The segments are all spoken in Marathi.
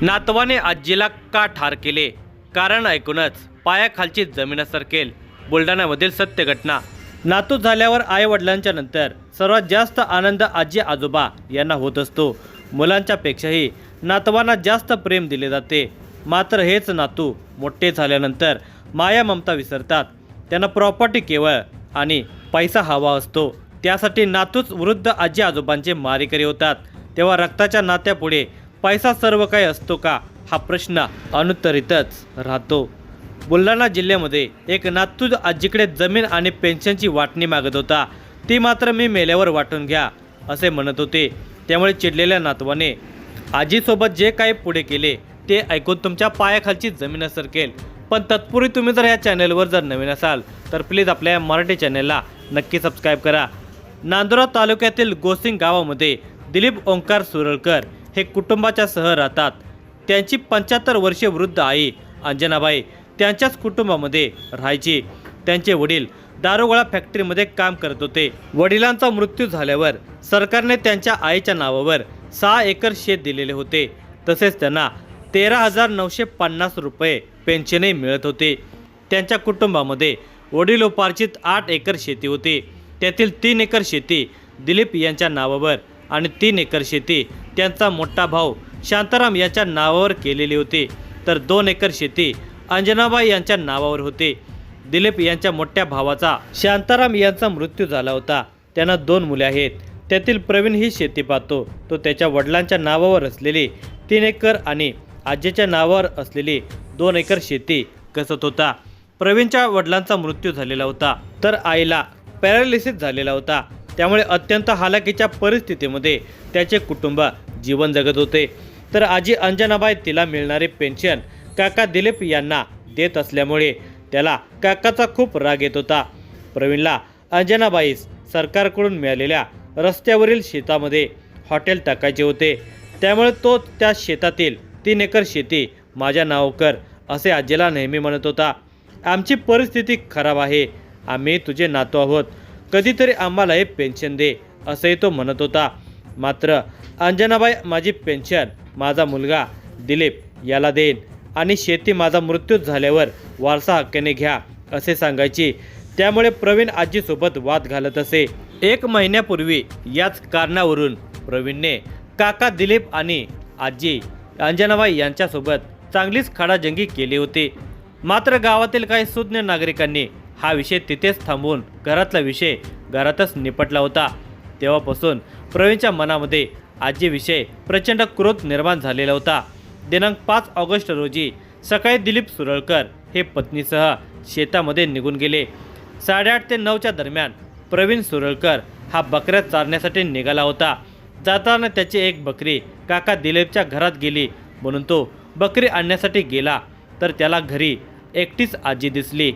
नातवाने आजीला का ठार केले? कारण ऐकूनच पायाखालची जमीन सरकेल. बुलढाण्यामधील सत्य घटना. नातू झाल्यावर आई वडिलांच्या नंतर सर्वात जास्त आनंद आजी आजोबा यांना होत असतो. मुलांच्या पेक्षाही नातवांना जास्त प्रेम दिले जाते. मात्र हेच नातू मोठे झाल्यानंतर माया ममता विसरतात. त्यांना प्रॉपर्टी केवळ आणि पैसा हवा असतो. त्यासाठी नातूच वृद्ध आजी आजोबांचे मारेकरी होतात. तेव्हा रक्ताच्या नात्यापुढे पैसा सर्व काही असतो का, हा प्रश्न अनुत्तरितच राहतो. बुलढाणा जिल्ह्यामध्ये एक नातू आजीकडे जमीन आणि पेन्शनची वाटणी मागत होता. ती मात्र मी मेल्यावर वाटून घ्या असे म्हणत होते. त्यामुळे चिडलेल्या नातवाने आजीसोबत जे काही पुढे केले ते ऐकून तुमच्या पायाखालची जमीन सरकेल. पण तत्पूर्वी तुम्ही जर या चॅनलवर जर नवीन असाल तर प्लीज आपल्या या मराठी चॅनलला नक्की सबस्क्राईब करा. नांदुरा तालुक्यातील गोसिंग गावामध्ये दिलीप ओंकार सुरळकर हे कुटुंबाच्या सह राहतात. त्यांची 75 वर्षे वृद्ध आई अंजनाबाई त्यांच्याच कुटुंबामध्ये राहायची. त्यांचे वडील दारुगोळा फॅक्टरीमध्ये काम करत होते. वडिलांचा मृत्यू झाल्यावर सरकारने त्यांच्या आईच्या नावावर 6 एकर शेत दिलेले होते. तसेच त्यांना 13,950 रुपये पेन्शनही मिळत होते. त्यांच्या कुटुंबामध्ये वडिलोपार्जित 8 एकर शेती होती. त्यातील 3 एकर शेती दिलीप यांच्या नावावर आणि 3 एकर शेती त्यांचा मोठा भाऊ शांताराम यांच्या नावावर केलेली होती. तर 2 एकर शेती अंजनाबाई यांच्या नावावर होती. दिलीप यांच्या मोठ्या भावाचा शांताराम यांचा मृत्यू झाला होता. त्यांना 2 मुले आहेत. त्यातील प्रवीण ही शेती पाहतो. तो त्याच्या वडिलांच्या नावावर असलेली 3 एकर आणि आजीच्या नावावर असलेली 2 एकर शेती कसत होता. प्रवीणच्या वडिलांचा मृत्यू झालेला होता तर आईला पॅरालिसिस झालेला होता. त्यामुळे अत्यंत हालाकीच्या परिस्थितीमध्ये त्याचे कुटुंब जीवन जगत होते. तर आजी अंजनाबाई तिला मिळणारे पेन्शन काका दिलीप यांना देत असल्यामुळे त्याला काकाचा खूप राग येत होता. प्रवीणला अंजनाबाईस सरकारकडून मिळालेल्या रस्त्यावरील शेतामध्ये हॉटेल टाकायचे होते. त्यामुळे तो त्या शेतातील 3 एकर शेती माझ्या नाव कर असे आजीला नेहमी म्हणत होता. आमची परिस्थिती खराब आहे, आम्ही तुझे नातू आहोत, कधीतरी आम्हाला हे पेन्शन दे असंही तो म्हणत होता. मात्र अंजनाबाई माझी पेन्शन माझा मुलगा दिलीप याला देईन आणि शेती माझा मृत्यू झाल्यावर वारसा हक्काने घ्या असे सांगायची. त्यामुळे प्रवीण आजीसोबत वाद घालत असे. 1 महिन्यापूर्वी याच कारणावरून प्रवीणने काका दिलीप आणि आजी अंजनाबाई यांच्यासोबत चांगलीच खडाजंगी केली होती. मात्र गावातील काही सुज्ञ नागरिकांनी हा विषय तिथेच थांबवून घरातला विषय घरातच निपटला होता. तेव्हापासून प्रवीणच्या मनामध्ये आजीविषयी प्रचंड क्रोध निर्माण झालेला होता. दिनांक 5 ऑगस्ट रोजी सकाळी दिलीप सुरळकर हे पत्नीसह शेतामध्ये निघून गेले. 8:30 ते 9च्या दरम्यान प्रवीण सुरळकर हा बकऱ्या चारण्यासाठी निघाला होता. जाताना त्याची एक बकरी काका दिलीपच्या घरात गेली म्हणून तो बकरी आणण्यासाठी गेला तर त्याला घरी एकटीच आजी दिसली.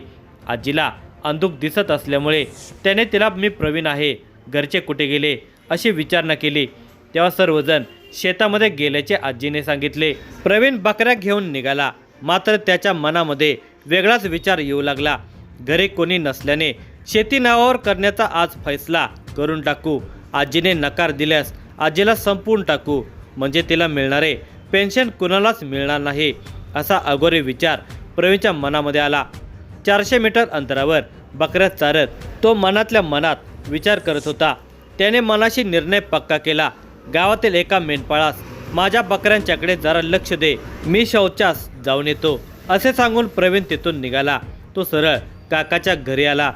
आजीला अंधुक दिसत असल्यामुळे त्याने तिला मी प्रवीण आहे, घरचे कुठे गेले अशी विचारणा केली. तेव्हा सर्वजण शेतामध्ये गेल्याचे आजीने सांगितले. प्रवीण बकऱ्या घेऊन निघाला. मात्र त्याच्या मनामध्ये वेगळाच विचार येऊ लागला. घरी कोणी नसल्याने शेती नावावर करण्याचा आज फैसला करून टाकू. आजीने नकार दिल्यास आजीला संपवून टाकू, म्हणजे तिला मिळणारे पेन्शन कुणालाच मिळणार नाही असा अघोरी विचार प्रवीणच्या मनामध्ये आला. 400 मीटर अंतरावर बकऱ्या चारत तो मनातल्या मनात विचार करत होता. त्याने मनाशी निर्णय पक्का केला. गावातील एका मेंढपाळास माझ्या बकऱ्यांच्याकडे जरा लक्ष दे, मी शौचास जाऊन येतो असे सांगून प्रवीण तिथून निघाला. तो सरळ काकाच्या घरी आला.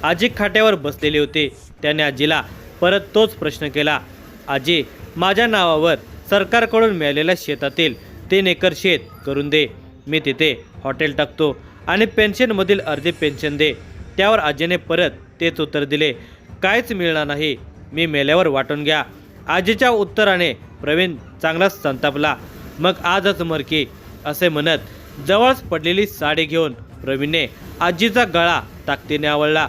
आजी खाट्यावर बसलेली होती. त्याने आजीला परत तोच प्रश्न केला. आजी, माझ्या नावावर सरकारकडून मिळालेल्या शेतातील 3 एकर शेत करून दे, मी तिथे हॉटेल टाकतो आणि पेन्शनमधील अर्धी पेन्शन दे. त्यावर आजीने परत तेच उत्तर दिले, काहीच मिळणार नाही, मी मेल्यावर वाटून घ्या. आजीच्या उत्तराने प्रवीण चांगलाच संतापला. मग आजच मर की असे म्हणत जवळच पडलेली साडी घेऊन प्रवीणने आजीचा गळा ताकदीने आवळला.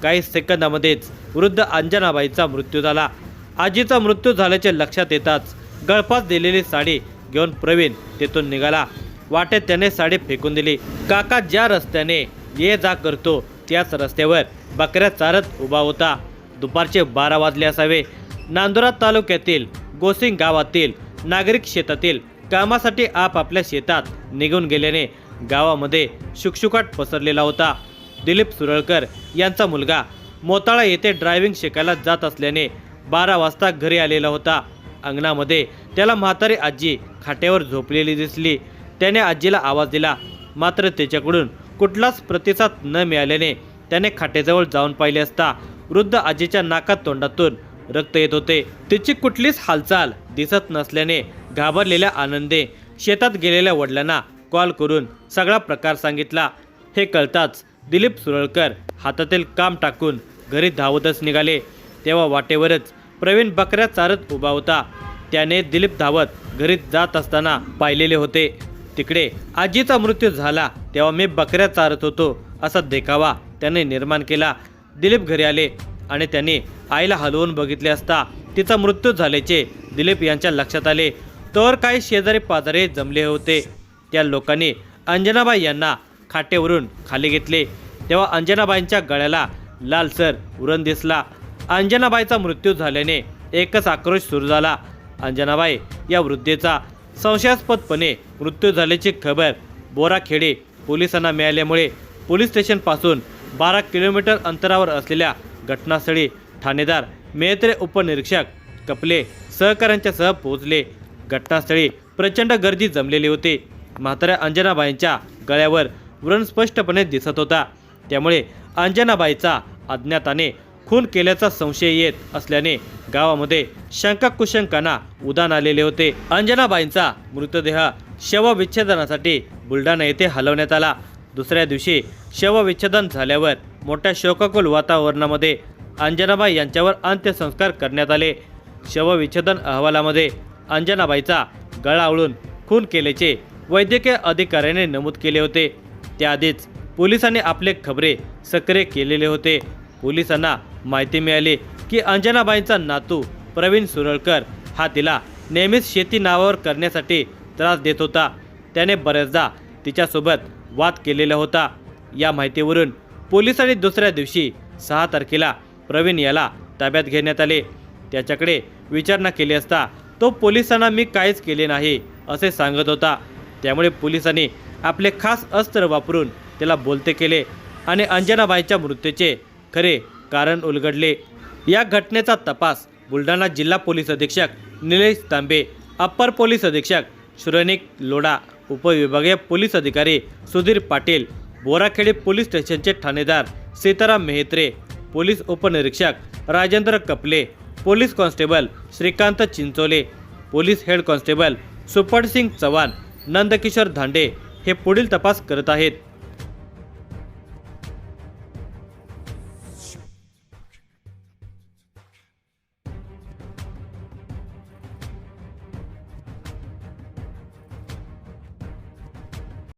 काही सेकंदामध्येच वृद्ध अंजनाबाईचा मृत्यू झाला. आजीचा मृत्यू झाल्याचे लक्षात येताच गळफास दिलेली साडी घेऊन प्रवीण तेथून निघाला. वाटेत त्याने साडी फेकून दिली. काका ज्या रस्त्याने ये जा करतो त्याच रस्त्यावर बकऱ्या चारत उभा होता. दुपारचे 12 वाजले असावे. नांदुरा तालुक्यातील गोसिंग गावातील नागरिक शेतातील कामासाठी आपापल्या शेतात निघून गेल्याने गावामध्ये शुकशुकाट पसरलेला होता। दिलीप सुरळकर यांचा मुलगा मोताळा येथे ड्रायव्हिंग शिकायला जात असल्याने 12 वाजता घरी आलेला होता। अंगणामध्ये त्याला म्हातारी आजी खाट्यावर झोपलेली दिसली। त्याने आजीला आवाज दिला, मात्र त्याच्याकडून कुठलाच प्रतिसाद न मिळाल्याने त्याने खाटेजवळ जाऊन पाहिले असता वृद्ध आजीच्या नाकात तोंडातून रक्त येत होते। तिची कुठलीच हालचाल दिसत नसल्याने घाबरलेल्या आनंदे शेतात गेलेल्या वडिलांना कॉल करून सगळा प्रकार सांगितला। हे कळताच दिलीप सुरळकर हातातील काम टाकून घरी धावतच निघाले। तेव्हा वाटेवरच प्रवीण बकऱ्या चारत उभा होता। त्याने दिलीप धावत घरी जात असताना पाहिलेले होते। तिकडे आजीचा मृत्यू झाला तेव्हा मी बकऱ्या चारत होतो असा देखावा त्याने निर्माण केला। दिलीप घरी आले आणि त्याने आईला हलवून बघितले असता तिचा मृत्यू झाल्याचे दिलीप यांच्या लक्षात आले। तर काही शेजारी पाजारी जमले होते। त्या लोकांनी अंजनाबाई यांना खाटेवरून खाली घेतले तेव्हा अंजनाबाईंच्या गळ्याला लालसर उरण दिसला। अंजनाबाईचा मृत्यू झाल्याने एकच आक्रोश सुरू झाला। अंजनाबाई या वृद्धेचा संशयास्पदपणे मृत्यू झाल्याची खबर बोराखेडी पोलिसांना मिळाल्यामुळे पोलीस स्टेशनपासून 12 किलोमीटर अंतरावर असलेल्या घटनास्थळी ठाणेदार मेहत्रे उपनिरीक्षक कपले सहकाऱ्यांच्यासह पोहोचले। घटनास्थळी प्रचंड गर्दी जमलेली होती। म्हाताऱ्या अंजनाबाईंच्या गळ्यावर व्रण स्पष्टपणे दिसत होता। त्यामुळे अंजनाबाईचा अज्ञाताने खून केल्याचा संशय येत असल्याने गावामध्ये शंका कुशंकांना उधाण आलेले होते। अंजनाबाईंचा मृतदेह शवविच्छेदनासाठी बुलढाणा येथे हलवण्यात आला। दुसऱ्या दिवशी शवविच्छेदन झाल्यावर मोठ्या शोकाकुल वातावरणामध्ये अंजनाबाई यांच्यावर अंत्यसंस्कार करण्यात आले। शवविच्छेदन अहवालामध्ये अंजनाबाईचा गळा आवळून खून केल्याचे वैद्यकीय अधिकाऱ्याने नमूद केले होते। त्याआधीच पोलिसांनी आपले खबरे सक्रिय केलेले होते। पोलिसांना माहिती मिळाली की अंजनाबाईंचा नातू प्रवीण सुरळकर हा तिला नेहमीच शेती नावावर करण्यासाठी त्रास देत होता। त्याने बऱ्याचदा तिच्यासोबत वाद केलेला होता। या माहितीवरून पोलिसांनी दुसऱ्या दिवशी 6 तारखेला प्रवीण याला ताब्यात घेण्यात आले। त्याच्याकडे विचारणा केली असता तो पोलिसांना मी काहीच केले नाही असे सांगत होता। त्यामुळे पोलिसांनी आपले खास अस्त्र वापरून त्याला बोलते केले आणि अंजनाबाईच्या मृत्यूचे खरे कारण उलगडले। या घटनेचा तपास बुलढाणा जिल्हा पोलीस अधीक्षक निलेश तांबे, अप्पर पोलीस अधीक्षक श्रेनिक लोढा, उपविभागीय पोलीस अधिकारी सुधीर पाटील, बोराखेडी पोलीस स्टेशनचे ठाणेदार सीताराम मेहत्रे, पोलीस उपनिरीक्षक Rajendra Kaple, police constable Shrikant Chinchole, police head constable Supatsing Chavan, Nandkishor Dhande हे पुढील तपास करत आहेत।